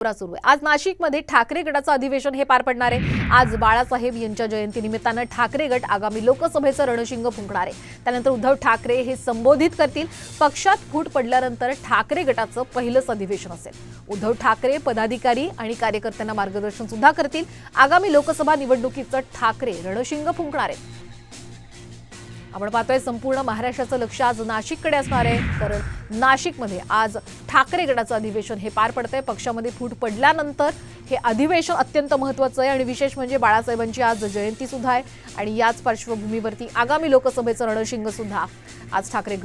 सुरू आहे। आज नाशिकमध्ये ठाकरे गटाचं अधिवेशन हे पार पडणार आहे। आज बाळासाहेब यांच्या जयंतीनिमित्तानं ठाकरे गट आगामी लोकसभेचं रणशिंग फुंकणार आहे। त्यानंतर उद्धव ठाकरे हे संबोधित करतील। पक्षात फूट पडल्यानंतर ठाकरे गटाचं पहिलंच अधिवेशन असेल। उद्धव ठाकरे पदाधिकारी आणि कार्यकर्त्यांना मार्गदर्शन सुद्धा करतील। आगामी लोकसभा निवडणुकीचं ठाकरे रणशिंग फुंकणार आहेत। आपण पाहतोय संपूर्ण महाराष्ट्राचं लक्ष आज नाशिककडे असणार आहे, कारण नाशिकमध्ये आज ठाकरे गटाचं अधिवेशन हे पार पडतंय। पक्षामध्ये फूट पडल्यानंतर हे अधिवेशन अत्यंत महत्त्वाचं आहे आणि विशेष म्हणजे बाळासाहेबांची आज जयंती सुद्धा आहे आणि याच पार्श्वभूमीवरती आगामी लोकसभेचं रणशिंग सुद्धा आज ठाकरे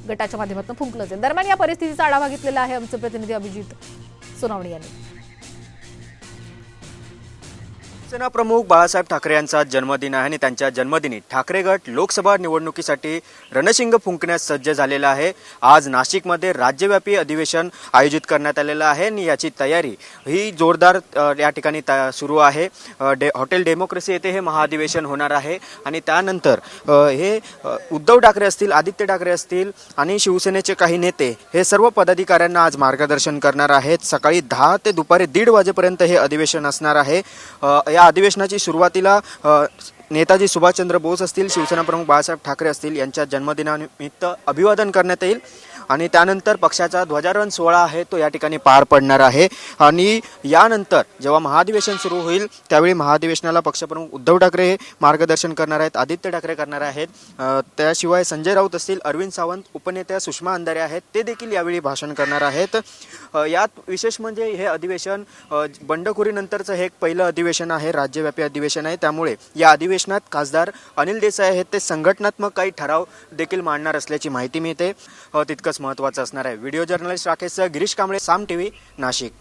गटाच्या माध्यमातून फुंकलं जाईल। दरम्यान या परिस्थितीचा आढावा घेतलेला आहे आमचे प्रतिनिधी अभिजित सोनावणे यांनी। शिवसेना प्रमुख बाळासाहेब ठाकरे यांचा जन्मदिन आहे आणि त्यांच्या जन्मदिनी ठाकरे गट लोकसभा निवडणुकीसाठी रणशिंग फुंकण्यास सज्ज झालेला आहे। आज नाशिकमध्ये राज्यव्यापी अधिवेशन आयोजित करण्यात आलेलं आहे आणि याची तयारी ही जोरदार या ठिकाणी सुरू आहे। हॉटेल डेमोक्रेसी येथे हे महाअधिवेशन होणार आहे आणि त्यानंतर हे उद्धव ठाकरे असतील, आदित्य ठाकरे असतील आणि शिवसेनेचे काही नेते हे सर्व पदाधिकाऱ्यांना आज मार्गदर्शन करणार आहेत। सकाळी 10 ते दुपारी 1:30 वाजेपर्यंत हे अधिवेशन असणार आहे। या अधिवेशनाची सुरुवातीला नेताजी सुभाषचंद्र बोस असतील, शिवसेना प्रमुख बाळासाहेब ठाकरे असतील यांच्या जन्मदिनानिमित्त अभिवादन करण्यात येईल आणि त्यानंतर पक्षाचा ध्वजारोहण सोहळा आहे तो या ठिकाणी पार पडणार आहे। आणि यानंतर जेव्हा महाअधिवेशन सुरू होईल त्यावेळी महाअधिवेशनाला पक्षप्रमुख उद्धव ठाकरे हे मार्गदर्शन करणार आहेत, आदित्य ठाकरे करणार आहेत। त्याशिवाय संजय राऊत असतील, अरविंद सावंत, उपनेत्या सुषमा अंधारे आहेत, ते देखील यावेळी भाषण करणार आहेत। यात विशेष म्हणजे हे अधिवेशन बंडखोरीनंतरचं हे एक पहिलं अधिवेशन आहे, राज्यव्यापी अधिवेशन आहे। त्यामुळे या अधिवेशनात खासदार अनिल देसाई आहेत ते संघटनात्मक काही ठराव देखील मांडणार असल्याची माहिती मिळते। तितकंच महत्त्वाचं असणार आहे। व्हिडिओ जर्नलिस्ट राकेश गिरीश कांबळे, साम टीव्ही, नाशिक।